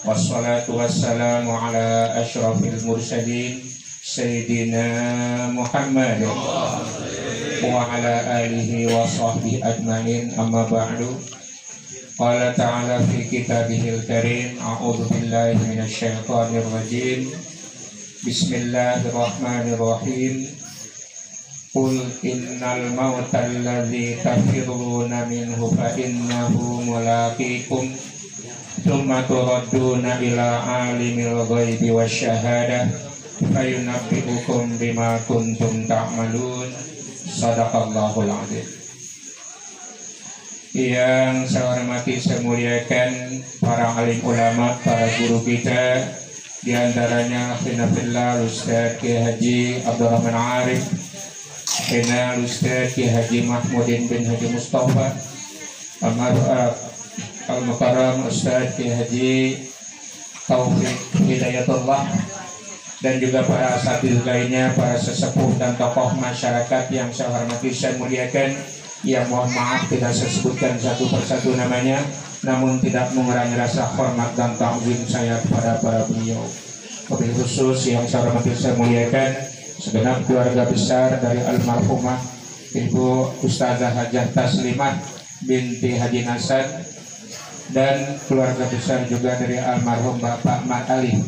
wassalatu wassalamu ala asyrafil mursalin Sayyidina Muhammad wa ala alihi wa sahbihi ajmain, amma ba'du. Qala ta'ala fi kitabihil karim, a'udzu billahi minasy syaithanir rajim. Bismillahirrahmanirrahim. Qul innal mauta alladzi tafirruna minhu fa innahu mulaqikum tsumma turadduna ila alimil ghaibi wasyahadah fayunabbi'ukum bima kuntum ta'malun. Shadaqallahul adzim. Yang saya hormati, saya muliakan para alim ulama, para guru kita, di antaranya Khilafillah Ustaz Kiai Haji Abdurrahman Arif, Khina Ustaz Kiai Haji Mahmudin bin Haji Mustafa, Al-Mukarram Ustaz Kiai Haji Taufik Hidayatullah, dan juga para asatidz lainnya, para sesepuh dan tokoh masyarakat yang saya hormati, saya muliakan. Ya, mohon maaf tidak saya sebutkan satu persatu namanya, namun tidak mengurangi rasa hormat dan ta'zim saya kepada para beliau. Lebih khusus yang saya hormati, saya muliakan segenap keluarga besar dari almarhumah Ibu Ustazah Hajah Taslimah binti Haji Hasan, dan keluarga besar juga dari almarhum Bapak Mat Ali,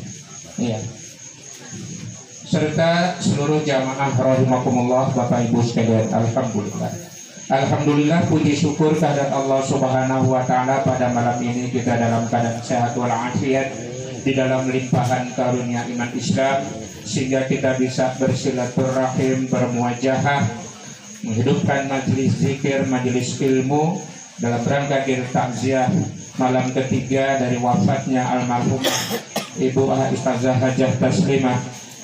ya, serta seluruh jamaah rahimakumullah, Bapak Ibu sekalian. Alhamdulillah, puji syukur kehadirat Allah Subhanahu wa taala, pada malam ini kita dalam keadaan sehat walafiat, di dalam limpahan karunia iman Islam, sehingga kita bisa bersilaturahim, bermuajahah, menghidupkan majelis zikir, majelis ilmu dalam rangka takziah malam ketiga dari wafatnya almarhumah Ibu Ustazah Hajah Taslimah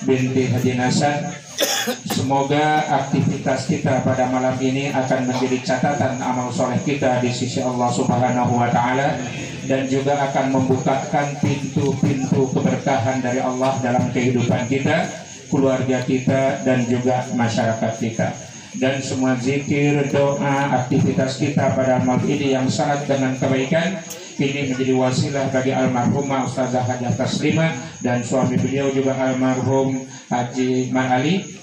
binti Haji Hasan. Semoga aktivitas kita pada malam ini akan menjadi catatan amal soleh kita di sisi Allah Subhanahu wa taala, dan juga akan membukakan pintu-pintu keberkahan dari Allah dalam kehidupan kita, keluarga kita, dan juga masyarakat kita. Dan semua zikir, doa, aktivitas kita pada malam ini yang syarat dengan kebaikan ini menjadi wasilah bagi almarhumah Ustazah Hajah Taslimah dan suami beliau juga almarhum Haji Man Ali.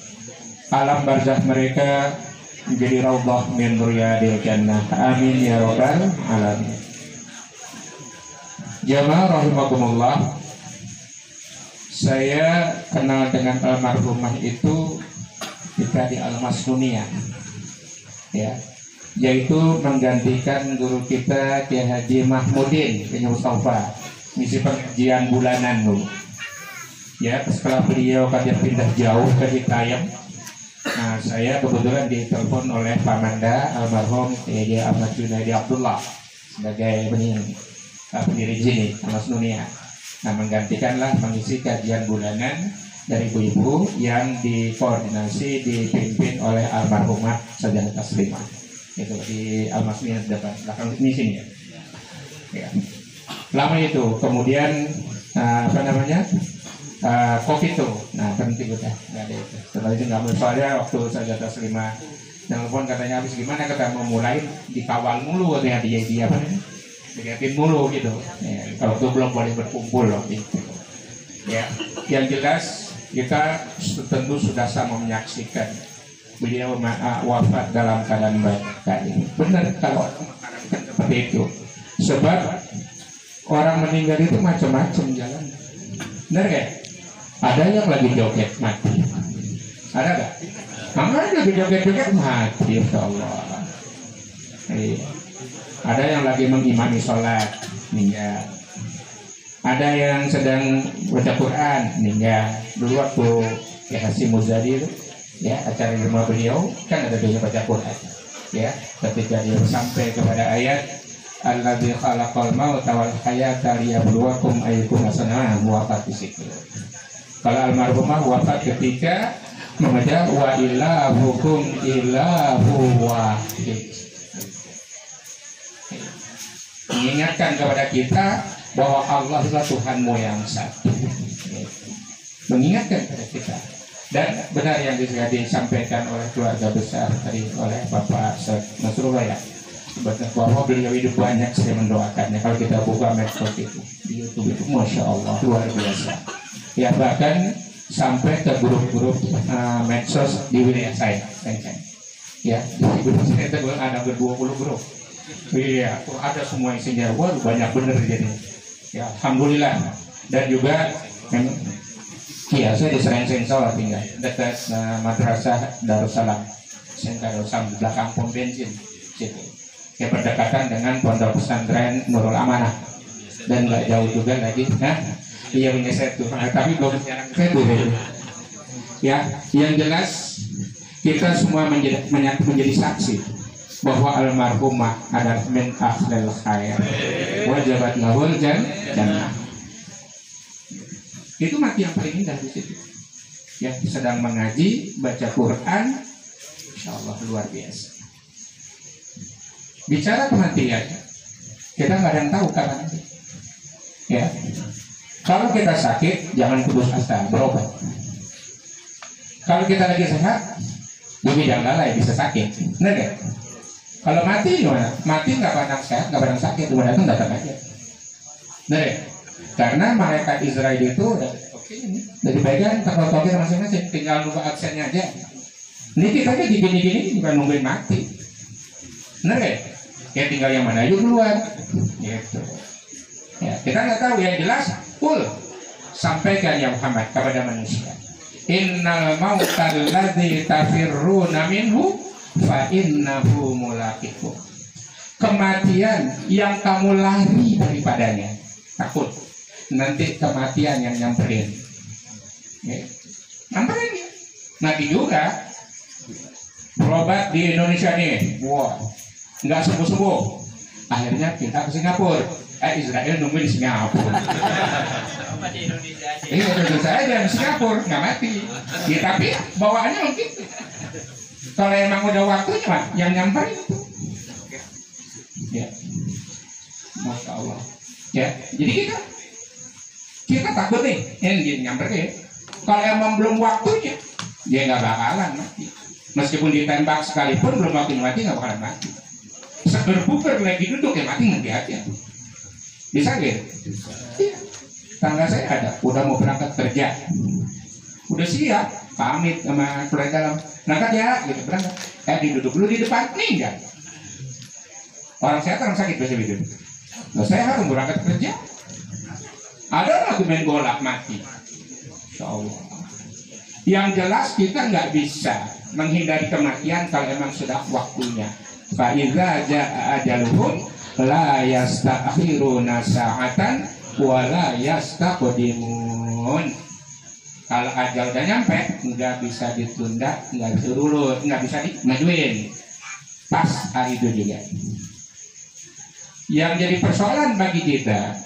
Alam barzakh mereka menjadi raudhah min riyadil jannah. Amin ya rabbal alamin. Jamaah rahimakumullah, saya kenal dengan almarhumah itu ketika di Al-Masnuniyah, ya, yaitu menggantikan guru kita Kiai Haji Mahmudin bin Mustafa, misi pengajian bulanan dulu. Ya, setelah beliau kajian pindah jauh ke Hitayam, nah saya kebetulan ditelepon oleh Pamanda almarhum Kiai Ahmad Junaidi Abdullah sebagai pendiri sini Al-Masnuniyah. Nah, menggantikanlah mengisi kajian bulanan dari ibu-ibu yang dikoordinasi, dipimpin oleh almarhumah Ustazah Taslimah. Itu di Al-Masnuniyah belakang ini sini ya. Ya. Lama itu, kemudian COVID tuh, nah berhenti udah, nggak ada itu. Setelah itu nggak mau, soalnya waktu Ustazah Taslimah telepon katanya habis gimana, kata mau mulai dikawal mulu, katanya dia apa nih, dilihatin mulu gitu. Ya, kalau itu belum boleh berkumpul loh gitu. Ya, yang jelas kita tentu sudah sama menyaksikan beliau wafat dalam keadaan baik. Benar kalau seperti itu, sebab orang meninggal itu macam-macam jalan. Benar gak? Ada yang lagi joget mati, ada gak? Ada lagi joget-joget mati, insya Allah. Ada yang lagi mengimami sholat, meninggal. Ada yang sedang baca Quran, meninggal. Dulu waktu ya Hasyim Muzadi itu, ya, acara di rumah beliau kan ada dia baca Quran, ya, ketika dia sampai kepada ayat alladzi khalaqal mauta wal hayata liyabluwakum ayyukum ahsanu amala. Kalau almarhumah wafat ketika membaca wa ilahukum ilahu wahid, mengingatkan kepada kita bahwa Allah adalah Tuhanmu yang satu, mengingatkan kepada kita. Dan benar yang disampaikan oleh keluarga besar tadi oleh Bapak Nasrullah, ya, bahwa beliau hidup banyak, saya mendoakannya. Kalau kita buka medsos itu di YouTube itu, masya Allah luar biasa. Ya bahkan sampai ke grup-grup medsos di wilayah saya. Ya di grup saya itu ada 20 grup. Iya, ada semua isinya. Wah banyak bener jadi. Ya alhamdulillah. Dan juga iya, saya di Serengseng Sawah tinggal dekat Madrasah Darussalam. Darussalam di belakang pom bensin situ. Ya berdekatan dengan pondok pesantren Nurul Amanah dan nggak jauh juga lagi. Nah, iya punya saya tuh, tapi belum sekarang saya tuh. Ya, yang jelas kita semua menjadi saksi bahwa almarhumah adalah min akhlil khair wajabat lahul jannah. Itu mati yang paling indah di situ. Ya, sedang mengaji, baca Quran, insya Allah luar biasa. Bicara kematian, kita nggak ada yang tahu kapan nanti. Ya, kalau kita sakit, jangan putus asa, berobat. Kalau kita lagi sehat, lebih jangan lalai, bisa sakit. Benar gak? Kalau mati gimana? Mati nggak pandang sehat, nggak pandang sakit, cuma datang aja. Benar ya? Karena malaikat Israel itu udah dari bagian terkotokin masing-masing, tinggal nunggu aksennya aja. Ini kita aja gini-gini bukan nungguin mati. Benar ya? Ya tinggal yang mana aja duluan. Gitu. Ya, kita nggak tahu, yang jelas sampaikan ya Muhammad kepada manusia. Innal mautal ladzi tafirruna minhu fa innahu mulaqikum. Kematian yang kamu lari daripadanya, takut nanti kematian yang nyamperin. Ya. Nyamperin ya. Nanti juga berobat di Indonesia nih, wah, nggak sembuh-sembuh. Akhirnya kita ke Singapura. Israel nunggu di Singapura. Iya, Indonesia aja di Singapura nggak mati. Ya, tapi bawaannya mungkin. Kalau emang udah waktunya, Pak, yang nyamperin itu. Ya, Masya Allah. Ya, jadi kita takut nih, ini nyamperin. Kalau emang belum waktunya, dia nggak bakalan mati. Meskipun ditembak sekalipun belum waktunya mati, nggak bakalan mati. Berbuker lagi duduk ya mati aja. Bisa gitu? Iya. Tangga saya ada, udah mau berangkat kerja, udah siap, pamit sama keluarga dalam. Berangkat ya, gitu berangkat. Duduk dulu di depan, nih enggak. Orang sehat, orang sakit biasa gitu. Nah, saya harus berangkat kerja. Ada lagi main golak mati. Insya Allah. Yang jelas kita nggak bisa menghindari kematian kalau emang sudah waktunya. Fa iza jaa ajaluhum la yastakhiruna sa'atan wa la yastaqdimun. Kalau ajal udah nyampe, nggak bisa ditunda, nggak bisa urut, nggak bisa dimajuin. Pas hari itu juga. Yang jadi persoalan bagi kita,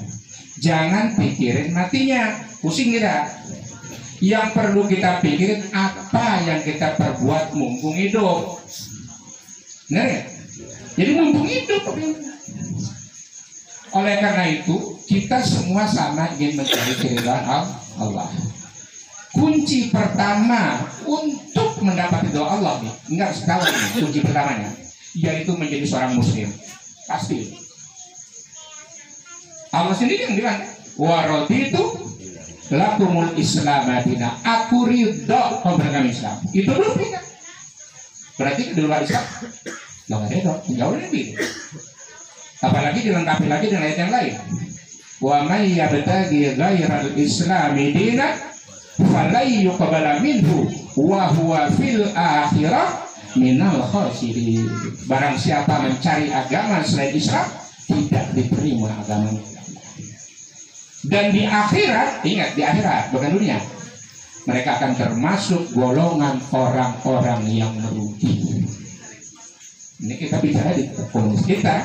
jangan pikirin matinya, pusing kita. Yang perlu kita pikirin apa yang kita perbuat mumpung hidup. Benar ya? Jadi mumpung hidup. Oleh karena itu, kita semua sama ingin mencari keridhaan Allah. Kunci pertama untuk mendapat ridha Allah nih, enggak sekali nih, kunci pertamanya, yaitu menjadi seorang muslim. Pasti. Allah sendiri yang bilang, wa raditu lakumul Islam madina. Aku ridho kepada Islam. Itu dulu kita. Berarti kedua Islam jangan ridho, jauh lebih. Apalagi dilengkapi lagi dengan ayat yang lain. Wa may yabtaghi ghairal islami dinan falai yuqbala minhu wa huwa fil akhirah minal khasirin. Barang siapa mencari agama selain Islam, tidak diterima agamanya. Dan di akhirat, ingat di akhirat bukan dunia, mereka akan termasuk golongan orang-orang yang merugi. Ini kita bicara di komunitas kita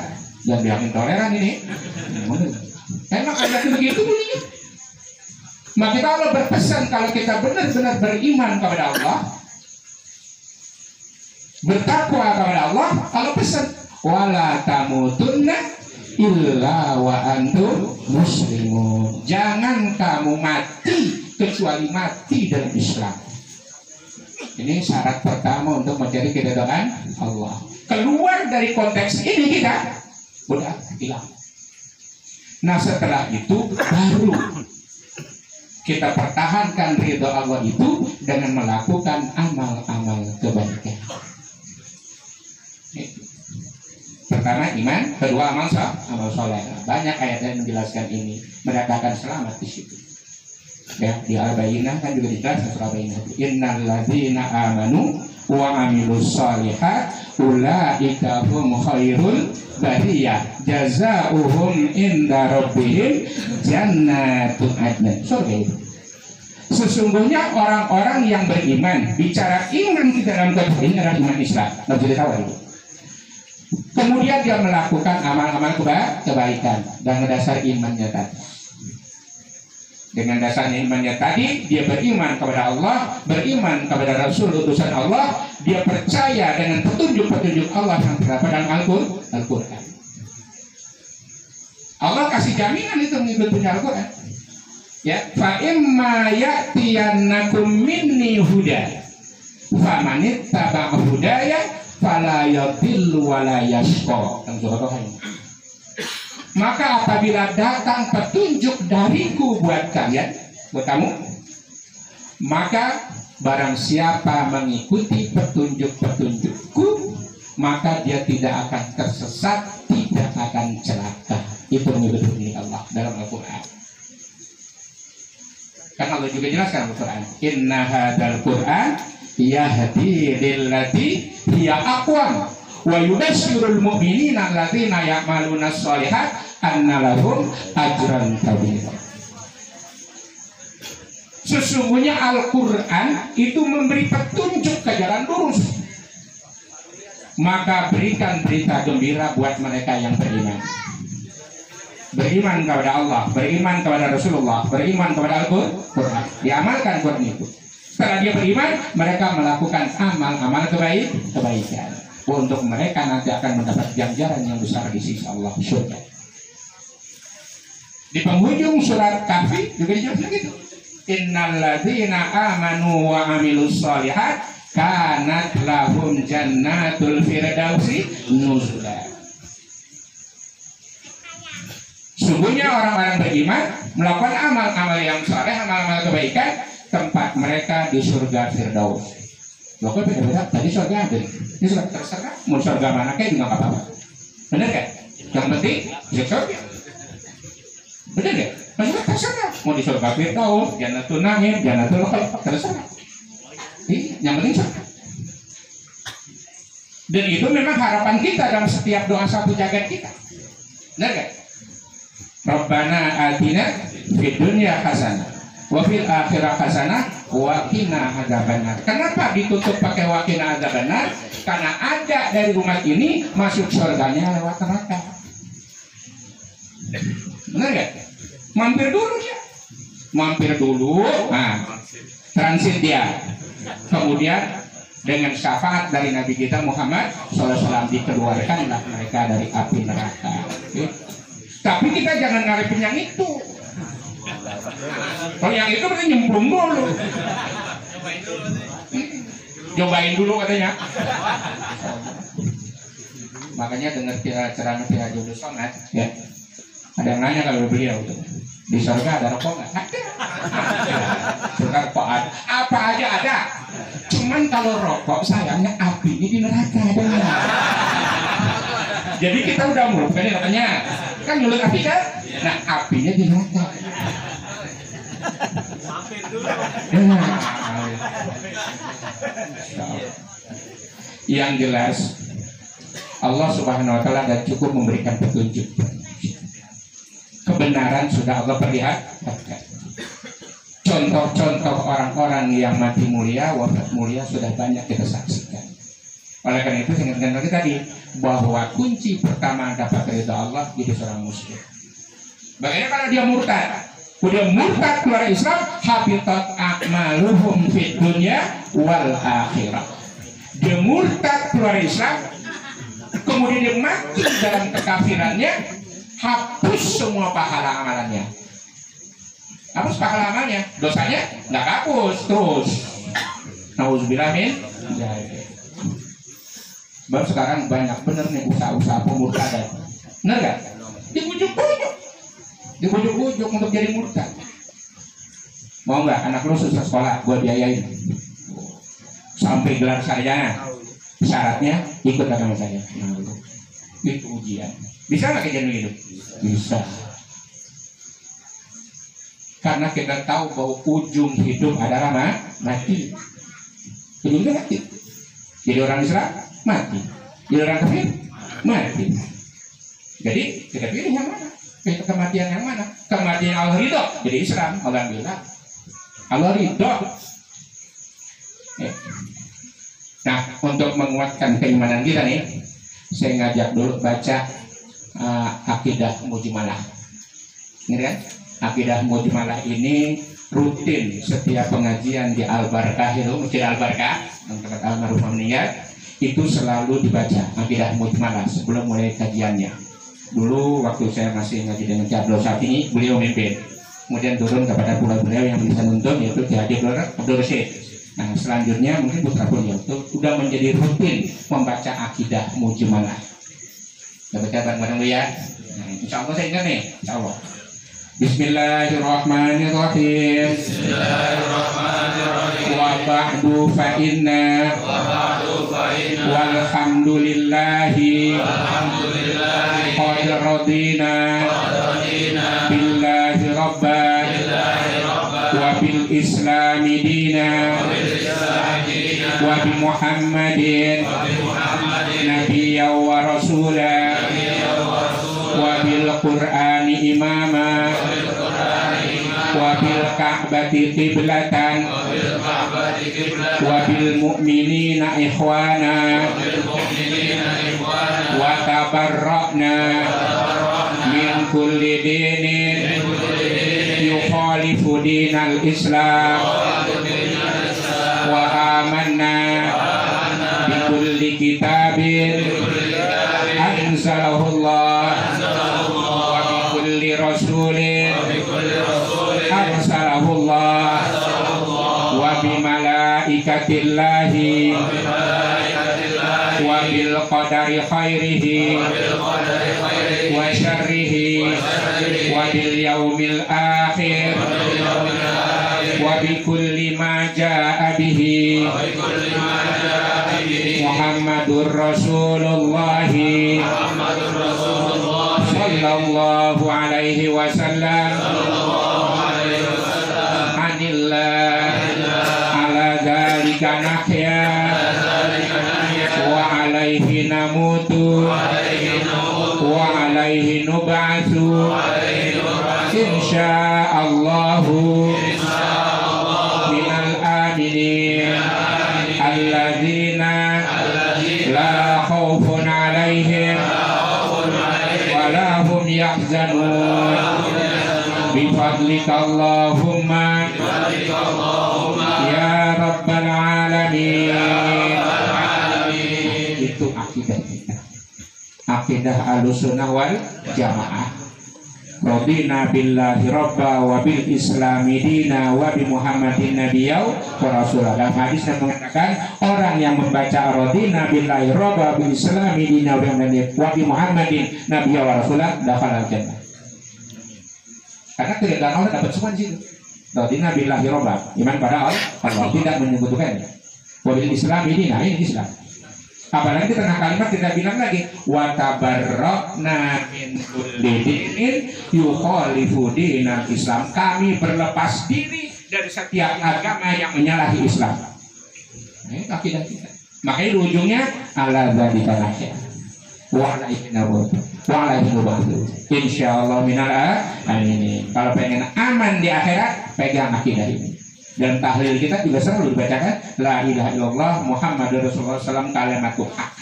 yang intoleran ini. Emang ada begitu bunyinya. Maka kita Allah berpesan kalau kita benar-benar beriman kepada Allah, bertakwa kepada Allah, Allah pesan wala tamutunna illa wa antum muslimun. Jangan kamu mati kecuali mati dalam Islam. Ini syarat pertama untuk mencari keridhaan Allah. Keluar dari konteks ini kita udah hilang. Nah setelah itu baru kita pertahankan ridho Allah itu dengan melakukan amal-amal kebaikan. Pertama iman, kedua amal soleh. Banyak ayat yang menjelaskan ini, mereka akan selamat di situ. Ya, di Al-Bayyinah kan juga dijelaskan surah Al-Bayyinah. Innal ladzina amanu wa amilus shalihat ulaika hum khairul bariyah jazaohum inda rabbihim jannatu adn. Surga itu. Sesungguhnya orang-orang yang beriman, bicara iman di dalam kitab ini adalah iman Islam. Nggak bisa ditawar itu. Kemudian dia melakukan amal-amal kebaikan dan dasar imannya tadi. Dengan dasar imannya tadi, dia beriman kepada Allah, beriman kepada Rasul utusan Allah, dia percaya dengan petunjuk-petunjuk Allah yang terdapat dalam Al-Quran. Allah kasih jaminan itu mengikuti Al-Quran. Ya, fa imma ya'tiyannakum minni huda famanittaba'a hudaya fala yadhillu wa la yashqa. Maka apabila datang petunjuk dariku buat kalian, buat kamu, maka barang siapa mengikuti petunjuk-petunjukku, maka dia tidak akan tersesat, tidak akan celaka. Itu mengikuti Allah dalam Al-Quran. Kan Allah juga jelaskan Al-Quran. Inna hadzal Quran yahdi lillati hiya aqwam wa yubashshirul mu'minina alladzina ya'maluna sholihat anna lahum ajran kabira. Sesungguhnya Al-Quran itu memberi petunjuk ke jalan lurus. Maka berikan berita gembira buat mereka yang beriman. Beriman kepada Allah, beriman kepada Rasulullah, beriman kepada Al-Quran. Diamalkan Quran itu. Setelah dia beriman, mereka melakukan amal-amal kebaikan. Untuk mereka nanti akan mendapat ganjaran yang besar di sisi Allah, surga. Di penghujung surat Kahfi juga dijelaskan gitu. Innal ladzina amanu wa amilus sholihat kanat lahum jannatul firdausi nuzula. Sungguhnya orang-orang beriman melakukan amal-amal yang saleh, amal-amal kebaikan, tempat mereka di surga Firdaus. Loh, beda-beda. Tadi surga ada. Ini surga terserah. Mau surga mana kayak juga nggak apa-apa. Bener kan? Yang penting bisa surga. Bener kan? Maksudnya terserah. Mau di surga Firdaus, Jannatul Naim, Jannatul Khulud, terserah. Yang penting surga. Dan itu memang harapan kita dalam setiap doa satu jagat kita. Bener kan? Rabbana atina fid dunya hasanah wa fil akhirati hasanah wa qina adzabannar. Kenapa ditutup pakai wa qina adzabannar? Karena ada dari umat ini masuk surganya lewat neraka. Benar enggak? Mampir dulu dia. Mampir dulu, nah, transit dia. Kemudian dengan syafaat dari Nabi kita Muhammad SAW dikeluarkanlah mereka dari api neraka. Tapi kita jangan ngarepin yang itu. Kalau yang itu berarti nyemplung dulu. Cobain dulu katanya. Makanya dengar ceramah Kiai Haji Sonat, ya. Ada yang nanya kalau beliau itu di surga ada rokok nggak? Ada. Surga rokok ada. Apa aja ada. Cuman kalau rokok sayangnya apinya di neraka adanya. Jadi kita udah melupakan ya katanya. Kan nyulut api kan? Nah apinya di neraka. Yang jelas Allah Subhanahu wa taala dan cukup memberikan petunjuk. Kebenaran sudah Allah perlihatkan. Contoh-contoh orang-orang yang mati mulia, wafat mulia sudah banyak kita saksikan. Oleh karena itu saya ingatkan lagi tadi bahwa kunci pertama dapat ridha Allah jadi seorang muslim. Bagaimana kalau dia murtad? Udah murtad keluar Islam, habitat a'maluhum fid dunya wal akhirah. Dia murtad keluar Islam, kemudian dia mati dalam kekafirannya, hapus semua pahala amalannya. Hapus pahala amalnya, dosanya nggak hapus terus. Nauzubillah min dzalik. Sebab sekarang banyak bener nih usaha-usaha pemurtadan. Bener gak? Dibujuk-bujuk untuk jadi murtad. Mau nggak anak lu susah sekolah, gue biayain sampai gelar sarjana. Syaratnya ikut agama saya. Itu ujian. Bisa nggak kejadian hidup? Bisa. Karena kita tahu bahwa ujung hidup adalah mati. Ujungnya mati. Jadi orang Islam mati. Jadi orang kafir mati. Jadi kita pilih yang mana? Pilih kematian yang mana? Kematian Allah ridho. Jadi Islam. Allah bilang Allah ridho. Nah, untuk menguatkan keimanan kita nih, saya ngajak dulu baca akidah mujmalah. Ini kan? Akidah mujmalah ini rutin setiap pengajian di Al-Barkah itu, Masjid Al-Barkah, yang tempat almarhum meninggal, itu selalu dibaca akidah mujmalah sebelum mulai kajiannya. Dulu waktu saya masih ngaji dengan Cabdul Syafii, beliau mimpin. Kemudian turun kepada beliau yang bisa nonton, yaitu Ki Haji Abdul Rasyid. Nah, selanjutnya mungkin putra beliau itu sudah menjadi rutin membaca akidah mujmalah. Kita baca bareng-bareng dulu ya. Nah, insya Allah saya ingat nih, insya Allah. Bismillahirrahmanirrahim. Bismillahirrahmanirrahim. Wa ba'du fa inna walhamdulillahi qad radina billahi rabban wa bil islami dina wa bi muhammadin nabiyyan wa rasulan wa bil qur'ani imama wa bil ka'bati qiblatan wa bil mu'minina ikhwana wa tabarra'na min kulli dinin yukhalifu dinal islam wa amanna bi kulli kitabin anzalahu Allah wa bi kulli rasulin arsalahu Allah wa bi malaikatillahi wa bil qadari khairihi wa syarrihi wa bil yaumil akhir wa bi kulli ma jaa bihi Muhammadur Rasulullah sallallahu alaihi wasallam anillah ala dzalika nahya wa alaihi namutu wa alaihi nub'atsu insyaallahu minal aminin alladzina la khaufun alaihim wa la hum yahzanun bifadlika Allahumma ya rabbal alamin. Itu akidah kita, akidah Ahlussunnah wal Jamaah. Radina billahi rabba wa bil islami dina wa bi muhammadin nabiyau wa rasulah. Dalam hadis yang mengatakan orang yang membaca radina billahi rabba bil islami dina wa bi muhammadin nabiyau wa rasulah dakhala al-jannah. Karena keridhaan Allah dapat semua di situ. Radina billahi rabba, iman pada Allah, tidak menyebutkan wa bil islami dina, ini Islam. Apalagi di tengah kalimat kita bilang lagi wa tabarra'na min kulli dinin yukhalifu dinal Islam. Kami berlepas diri dari setiap agama yang menyalahi Islam. Ini akidah kita. Makanya ujungnya ala dzalika nahya wa alaihi nabutu wa alaihi nabutu insyaallah minal aminin. Kalau pengen aman di akhirat, pegang akidah ini. Dan tahlil kita juga selalu dibacakan la ilaha illallah Muhammadur Rasulullah sallam kalimatu haq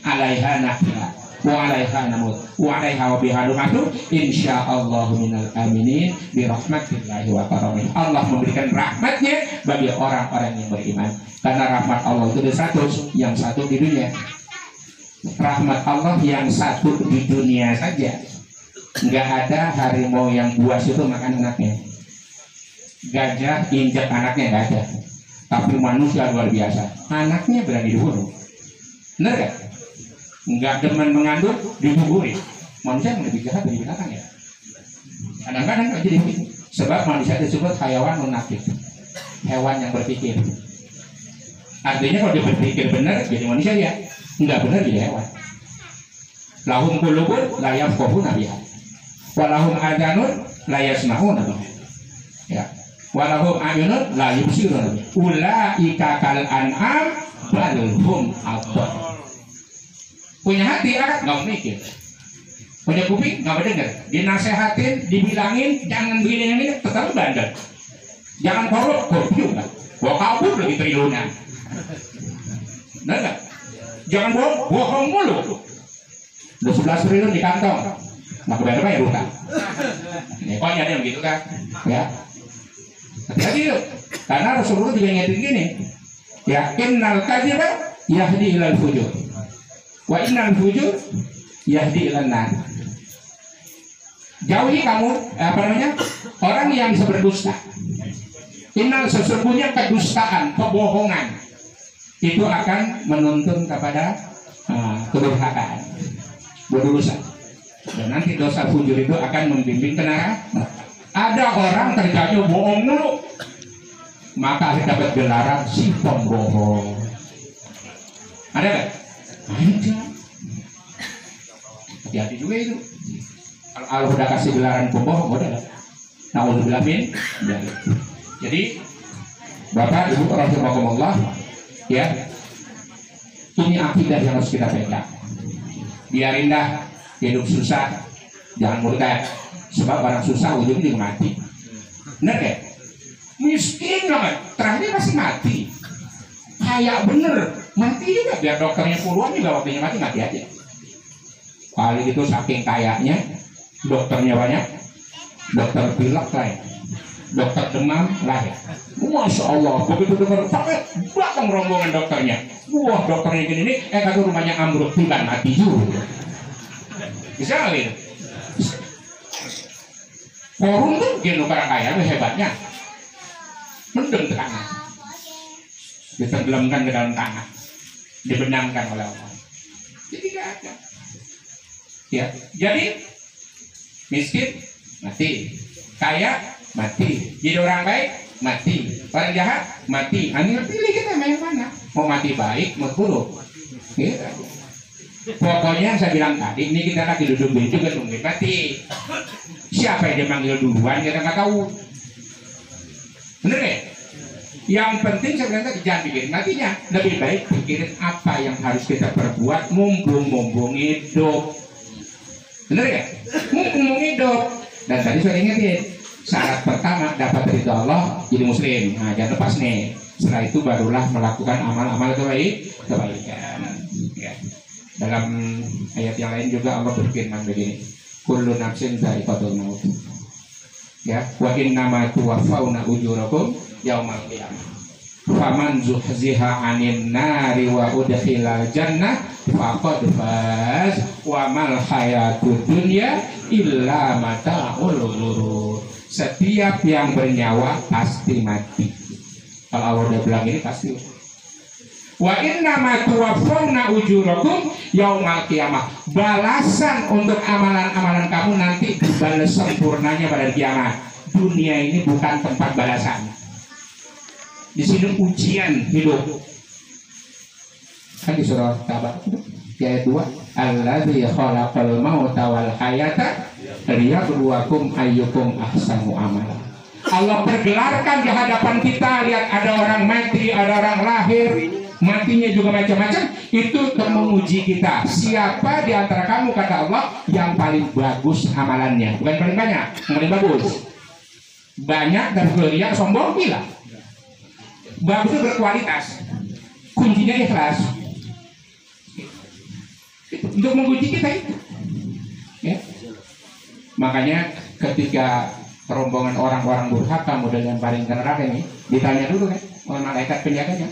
alaiha nahya wa alaiha namut wa alaiha wa biha numatu insyaallah minal aminin bi rahmatillahi wa karamih. Allah memberikan rahmatnya bagi orang-orang yang beriman. Karena rahmat Allah itu ada satu, yang satu di dunia. Rahmat Allah yang satu di dunia saja. Enggak ada harimau yang buas itu makan anaknya, gajah injak anaknya, nggak ada. Tapi manusia luar biasa, anaknya berani dibunuh. Benar gak? Nggak demen mengandung, dibuburin. Manusia yang lebih jahat dari binatang ya. Kadang-kadang nggak jadi begitu. Sebab manusia disebut hayawan munafik, hewan yang berpikir. Artinya kalau dia berpikir benar jadi manusia ya, nggak benar jadi hewan. Lahum qulubun la yafqahuna biha, wa lahum adhanun la yasma'una biha. Ya. Wa lahum a'yunun la yubsiruna biha. Ulaika kal an'am bal hum adall. Punya hati akak nggak mikir. Punya kuping nggak mendengar. Dinasehatin, dibilangin jangan begini yang ini, tetap bandel. Jangan korup juga. Gua kabur lagi triliunan. Benar nggak? Jangan bohong mulu. Udah 11 triliun di kantong, nggak kebayar ya bukan? Ini kok ada yang begitu kan? Ya. Hati-hati itu. Karena Rasulullah juga ngingetin gini. Ya, innal kadhiba yahdi ilal fujur. Wa innal fujur yahdi ilan nar. Jauhi kamu orang yang bisa berdusta. Innal sesungguhnya kedustaan, kebohongan itu akan menuntun kepada kedurhakaan, berdosa. Dan nanti dosa fujur itu akan membimbing ke neraka. Ada orang terjadi bohong mulu, maka akan dapat gelaran si pembohong. Ada nggak? Ada. Hati-hati juga itu. Kalau Allah udah kasih gelaran pembohong, udah. Nauzubillah min. Jadi, Bapak Ibu rahimakumullah, ya, ini akidah yang harus kita pegang. Biar indah, hidup susah, jangan murtad. Sebab orang susah ujungnya mati. Bener ya? Miskin banget, terakhir pasti mati. Kayak bener, mati juga. Biar dokternya puluhan juga waktunya mati aja. Kali itu saking kayaknya, dokternya banyak, dokter pilek lain, dokter demam lain. Masya Allah, begitu dengar sakit, belakang rombongan dokternya. Wah, dokternya gini nih, kata rumahnya ambruk, bukan mati juga. Bisa nggak gitu? Korun tuh gini orang kaya, hebatnya. Mendem ke tanah, ditenggelamkan ke dalam tanah, dibenamkan oleh Allah. Jadi tidak ada. Ya, jadi miskin mati, kaya mati, jadi orang baik mati, orang jahat mati. Anda pilih kita yang mana? Mau mati baik, mau buruk. Gitu. Pokoknya yang saya bilang tadi, ini kita lagi duduk juga nungguin mati. Siapa yang dia manggil duluan kita nggak tahu. Bener ya? Yang penting sebenarnya jangan pikirin matinya, lebih baik pikirin apa yang harus kita perbuat mumpung hidup. Bener ya? Mumpung hidup. Dan tadi saya ingetin, syarat pertama dapat ridho Allah jadi muslim. Nah, jangan lepas nih. Setelah itu barulah melakukan amal-amal kebaikan. Ya. Dalam ayat yang lain juga Allah berfirman begini, kullu nafsin dha'iqatul maut. Ya, wa innama tuwaffawna ujurakum yaumal qiyamah. Faman zuhziha 'anil nari wa udkhilal jannah faqad faz wa mal hayatud dunya illa mata'ul ghurur. Setiap yang bernyawa pasti mati. Kalau Allah udah bilang ini pasti. Wa innama tuwaffawna ujurakum yaumal qiyamah. Balasan untuk amalan-amalan kamu nanti dibalas sempurnanya pada kiamat. Dunia ini bukan tempat balasan. Di sini ujian hidup. Kan di surah Tabar ayat 2, Allazi khalaqal mauta wal hayata liyabluwakum ayyukum ahsanu amala. Allah pergelarkan di hadapan kita, lihat ada orang mati, ada orang lahir, matinya juga macam-macam. Itu untuk menguji kita. Siapa di antara kamu, kata Allah, yang paling bagus amalannya? Bukan paling banyak, yang paling bagus. Banyak dan geria sombong gila. Bagus itu berkualitas. Kuncinya ikhlas. Untuk menguji kita itu. Ya. Makanya ketika rombongan orang-orang durhaka model yang paling neraka ini ditanya dulu kan oleh malaikat penjaganya,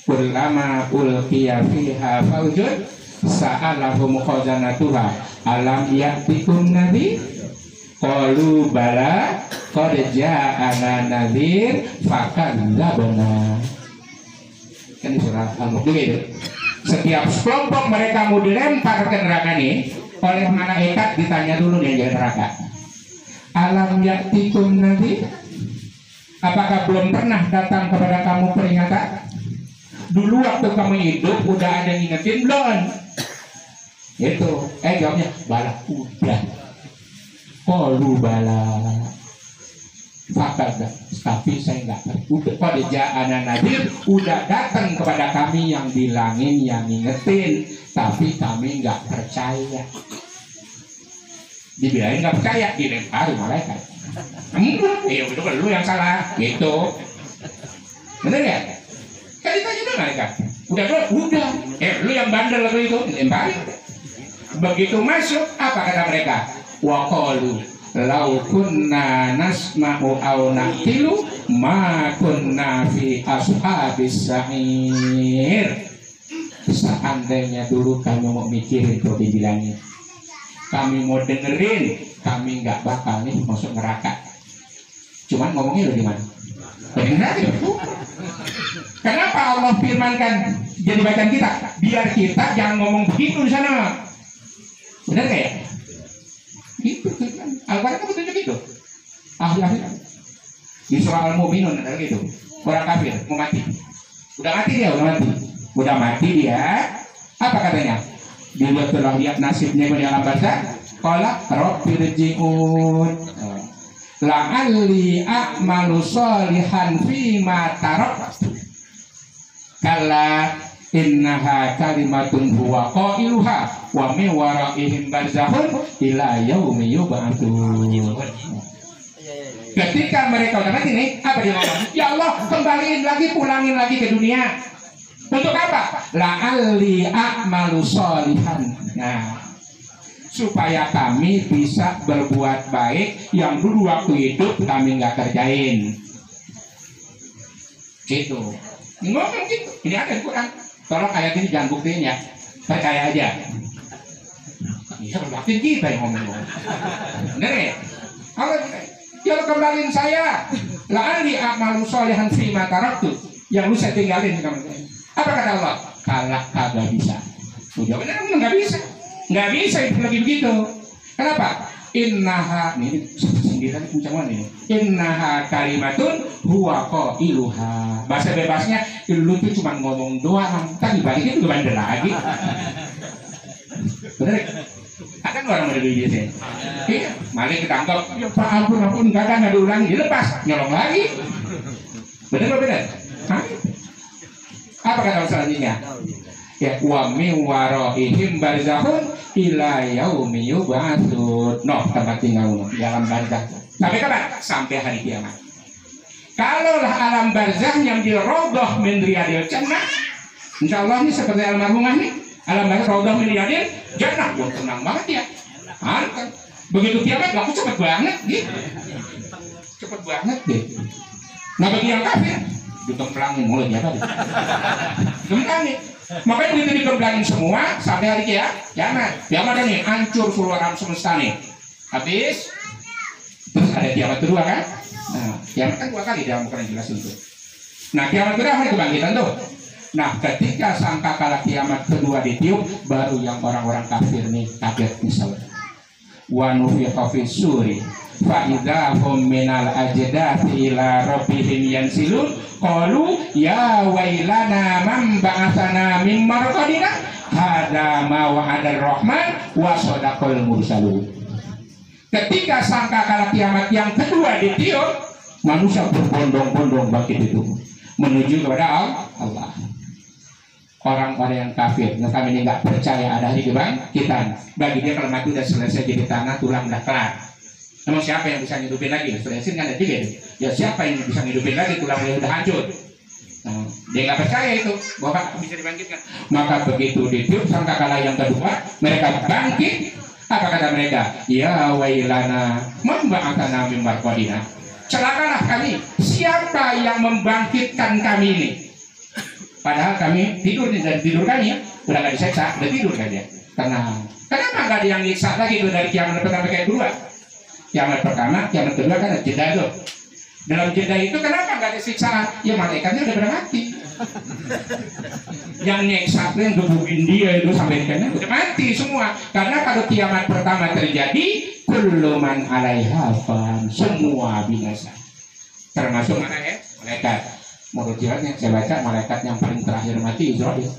kullama ulqiya fiha faujun sa'alahum khazanatuha alam ya'tikum nadhir qalu bala qad ja'ana nadhir fakadzabna. kan di surah Al-Mulk juga itu. Setiap kelompok mereka mau dilempar ke neraka nih, oleh malaikat ditanya dulu nih di neraka. Alam ya'tikum nabi? Apakah belum pernah datang kepada kamu peringatan? Dulu waktu kamu hidup udah ada yang ngingetin belum? Itu, jawabnya bala, udah. Qalu bala. Fakad, tapi saya nggak udah pada ja'ana nadir, udah datang kepada kami yang bilangin, yang ngingetin, tapi kami nggak percaya. Dibilangin nggak percaya, dilempari malaikat. Udah lu yang salah, gitu. Bener ya? Kan ditanya dulu malaikat. Udah, lu yang bandel lagi itu, dilempari. Begitu masuk, apa kata mereka? Wa qalu lau kunna nasma'u aw naqilu ma kunna fi ashabis sa'ir. Seandainya dulu kami mau mikirin, kalau dibilangin kami mau dengerin, kami nggak bakal nih masuk neraka. Cuman ngomongnya udah gimana? Kenapa Allah firmankan jadi bacaan kita? Biar kita jangan ngomong begitu di sana. Benar nggak ya? Gitu kan? Al-Quran betul gitu. Ahli di surah Al-Mu'minun ada gitu. Orang kafir mau mati. Udah mati dia. Apa katanya? Dia telah lihat nasibnya di alam barzakh. Qala rabbirji'un. La'alli a'malu sholihan fima taraktu. Kalla innaha kalimatun huwa qailuha wa min waraihim barzakhun ila yaumi yub'atsun. Ketika mereka udah mati nih, apa dia ngomong? Ya Allah, kembaliin lagi, pulangin lagi ke dunia. Untuk apa? La'alli a'malu sholihan. Nah, supaya kami bisa berbuat baik yang dulu waktu hidup kami nggak kerjain. Gitu. Ngomong gitu. Ini ada di Quran. Tolong ayat ini jangan buktiin ya, percaya aja. Bisa berbaktiin kita yang ngomong-ngomong. Bener ya? Kalau kembaliin saya, la'alli a'malu sholihan fima taraktu, yang lu saya tinggalin kamu. Apa kata Allah? Kalak kagak bisa. Udah bener nggak bisa. Nggak bisa itu lagi begitu. Kenapa? Innaha ini sendirian kencangan ini. Innaha kalimatun huwa qailuha. Bahasa bebasnya lu tuh cuma ngomong doang, kan dibaliknya tuh bandel lagi. Bener? Ada orang model biasa. Iya, malah ketangkap. Ya Pak ampun nggak diulangi, dilepas, nyolong lagi. Bener apa bener? Hah? Apa kata selanjutnya? Ya wa min waraihim barzakhun ila yaumi yub'atsun. No, tempat tinggal di alam barzakh. Sampai kapan? Sampai hari kiamat. Kalaulah alam barzakh yang di raudhah min riyadil jannah, insyaallah ini seperti almarhumah nih. Alam barzakh raudhah min riyadil jannah. Wah, tenang banget ya. Begitu kiamat laku cepet banget gitu. Cepet banget gitu. Nah bagi yang kafir dikemplangin mulutnya tadi. Kemplangin. Makanya begitu dikemplangin semua sampai hari kiamat. Kiamat nih hancur seluruh alam semesta nih. Habis terus ada kiamat kedua kan? Nah, kiamat kan dua kali dalam Quran jelas itu. Nah, kiamat kedua hari kebangkitan tuh. Nah, ketika sangkakala kiamat kedua ditiup, baru yang orang-orang kafir nih kaget misalnya. Wa nufiqa fis suri fa idza hum minal ajdati ila rabbihim yansilun qalu ya wailana man ba'atsana min marqadina hadza ma wa'ada ar-rahman wa sadaqal mursalun. Ketika sangkakala kiamat yang kedua ditiup, manusia berbondong-bondong bangkit itu menuju kepada Allah. Orang-orang yang kafir, kami ini nggak percaya ada hari kebangkitan. Bagi dia kalau mati udah selesai jadi tanah, tulang udah kelar. Emang siapa yang bisa ngidupin lagi? Selesai kan ada tiga. Ya siapa yang bisa ngidupin lagi tulangnya udah hancur? Nah, dia nggak percaya itu bahwa bisa dibangkitkan. Maka begitu ditiup sangkakala yang kedua, mereka bangkit. Apa kata mereka? Ya wailana man ba'atsana min marqadina. Celakalah kami. Siapa yang membangkitkan kami ini? Padahal kami tidur dari tidur kami udah nggak diseksa, udah tidur kan ya. Tenang. Kenapa nggak ada yang nyiksa lagi itu dari kiamat pertama ke kedua? Kiamat pertama, kiamat kedua kan ada jeda tuh. Dalam jeda itu kenapa nggak ada siksaan? Ya malaikatnya udah pada mati. Yang nyeksa yang gebukin dia itu sampai kena udah mati semua. Karena kalau kiamat pertama terjadi, kullu man 'alaiha fan, semua binasa. Termasuk mana ya? Malaikat. Menurut jalannya saya baca malaikat yang paling terakhir mati Israel.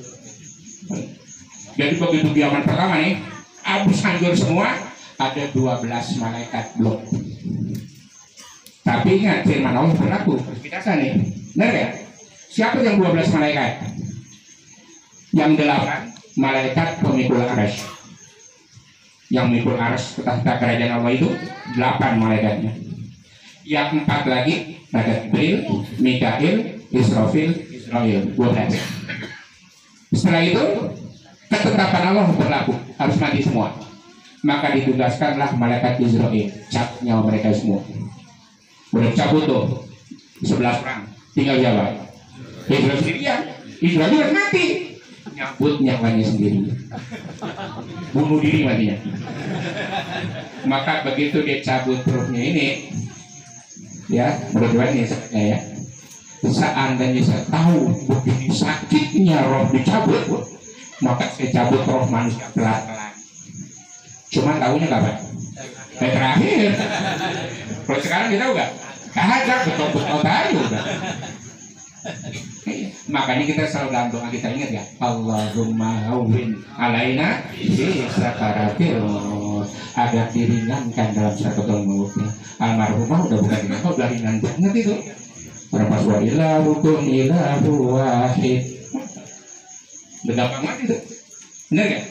Jadi begitu kiamat pertama nih, habis hancur semua, ada 12 malaikat belum. Tapi ingat firman Allah berlaku biasa nih. Benar ya? Siapa yang 12 malaikat? Yang 8 malaikat pemikul arsy. Yang memikul arsy tahta kerajaan Allah itu 8 malaikatnya. Yang 4 lagi ada Jibril, Mikail, Israfil, Israel, 12. Setelah itu ketetapan Allah berlaku, harus mati semua. Maka ditugaskanlah malaikat Israel, cap nyawa mereka semua. Udah cabut tuh 11 orang, tinggal siapa? Israel sendirian. Israel juga mati, nyabut nyawanya sendiri, bunuh diri matinya. Maka begitu dia cabut rohnya ini, ya berdua ini ya, seandainya saya tahu begini sakitnya roh dicabut, maka saya cabut roh manusia pelan-pelan. Cuma tahunya kapan? Terakhir. Kalau sekarang kita enggak ada betul-betul tahu udah. Makanya kita selalu dalam doa kita ingat ya, Allahumma hawwin alaina fi sakaratil maut, agar diringankan dalam sakaratul mautnya. Almarhumah udah bukan ringan, udah ringan banget itu. Berapa wa ilahukum ilahu wahid. Udah gampang banget itu. Benar gak?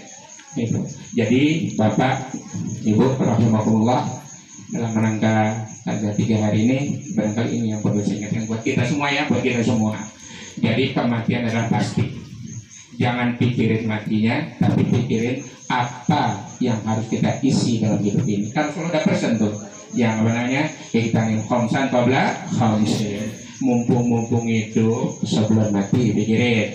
Itu. Jadi Bapak, Ibu, rahimahullah, dalam rangka ada 3 hari ini, barangkali ini yang perlu saya ingatkan buat kita semua ya, buat kita semua. Jadi kematian adalah pasti. Jangan pikirin matinya, tapi pikirin apa yang harus kita isi dalam hidup ini. Kan sudah ada pesan tuh, yang apa namanya, kita nih khomsan qabla khamsin. Mumpung itu sebelum mati pikirin.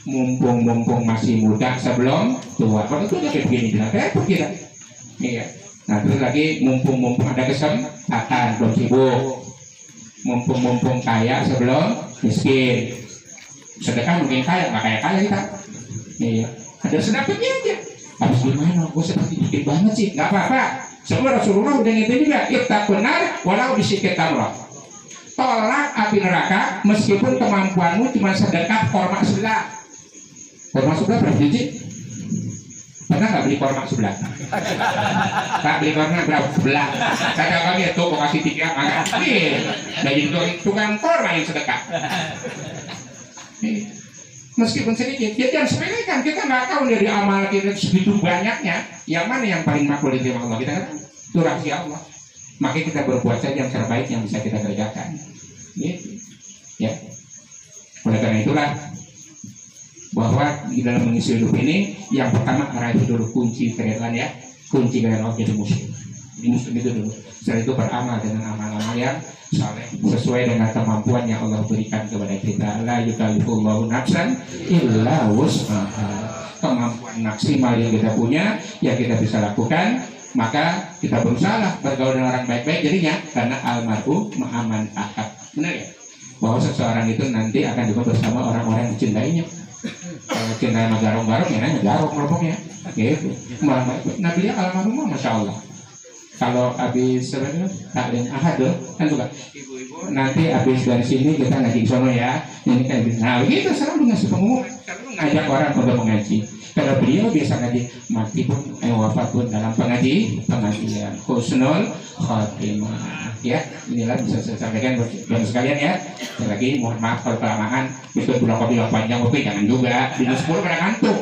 Mumpung masih muda sebelum tua. Kalau itu udah kayak begini bilang, repot kita. Iya. Nah terus lagi mumpung ada kesempatan belum sibuk. Mumpung kaya sebelum miskin. Sedekah mungkin kaya, nggak kaya kita. Iya. Ada sedapatnya aja. Habis gimana? Gue seperti dikit banget sih. Nggak apa-apa. Semua Rasulullah udah ngingetin juga. Ittaq benar, walau bisikit tamroh. Tolak api neraka meskipun kemampuanmu cuma sedekah korma sebelah. Korma sebelah berapa biji? Pernah nggak beli korma sebelah? Tak beli korma berapa sebelah? Saya kali itu mau kasih 3 makasih. Dari tukang korma yang sedekah. Meskipun sedikit, ya jangan sepelekan. Kita nggak tahu dari amal kita segitu banyaknya, yang mana yang paling makbul di Allah kita kan? Itu rahasia Allah. Maka kita berbuat saja yang terbaik yang bisa kita kerjakan. Gitu. Ya. Oleh karena itulah bahwa di dalam mengisi hidup ini, yang pertama raih dulu kunci kerelaan ya, kunci kerelaan Allah jadi muslim. Jadi muslim itu dulu. Setelah itu beramal dengan amal-amal yang saleh sesuai dengan kemampuan yang Allah berikan kepada kita. La yukallifullahu nafsan illa wus'aha. Kemampuan maksimal yang kita punya, yang kita bisa lakukan, maka kita berusaha bergaul dengan orang baik-baik jadinya, karena almarhum ma'aman ahad. Benar ya? Bahwa seseorang itu nanti akan juga bersama orang-orang yang dicintainya. Kalau cinta sama garong-garong ya nanya garong kelompoknya gitu. Nah beliau almarhum masya Allah. Kalau habis sebenarnya taklim ahad tuh kan juga ibu-ibu nanti habis dari sini kita ngaji di sono ya. Ini kan nah begitu selalu ngasih pengumuman, selalu ngajak orang untuk mengaji. Kalau beliau biasa ngaji mati pun wafat pun dalam pengajian husnul khotimah. Ya, inilah bisa saya sampaikan buat sekalian ya. Sekali lagi mohon maaf kalau kelamaan, itu pulang kopi yang panjang, oke jangan juga di 10 pada ngantuk.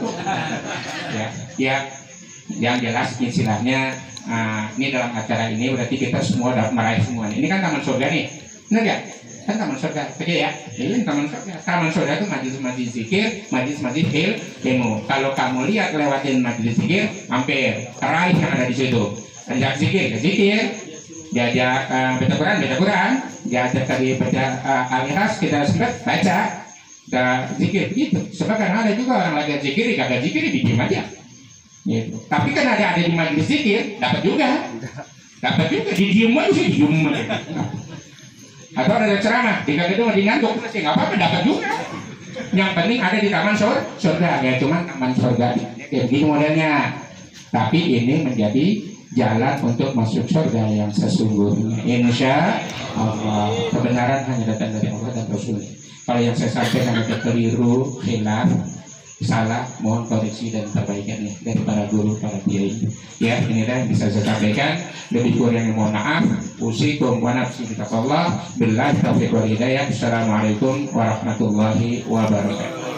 Ya, yang jelas istilahnya ini dalam acara ini berarti kita semua dapat meraih semua. Ini kan taman surga nih, benar gak? Kan taman surga, oke ya? Ini taman surga. Taman surga itu majlis zikir, majlis ilmu. Kalau kamu lihat lewatin majlis zikir, hampir raih yang ada di situ. Ajak zikir, diajak baca Quran, diajak tadi baca Al-Ikhlas, kita sempat baca, zikir begitu. Sebab karena ada juga orang lagi zikir, kagak zikir didiam aja. Gitu. Tapi kan ada di majelis zikir, dapat juga didiam aja sih, diem aja. Atau ada ceramah, tinggal itu mau ngantuk, nggak apa-apa, dapat juga. Yang penting ada di taman surga ya, cuman taman surga kayak begini modelnya. Tapi ini menjadi jalan untuk masuk surga yang sesungguhnya. Insya Allah kebenaran hanya datang dari Allah dan Rasul. Kalau yang saya sampaikan ada keliru, khilaf, salah, mohon koreksi dan perbaikannya dari para guru, para kiai. Ya, inilah yang bisa saya sampaikan. Lebih kurangnya mohon maaf. Usikum wa nafsi bitaqwallah. Billahi taufiq wal hidayah. Assalamualaikum warahmatullahi wabarakatuh.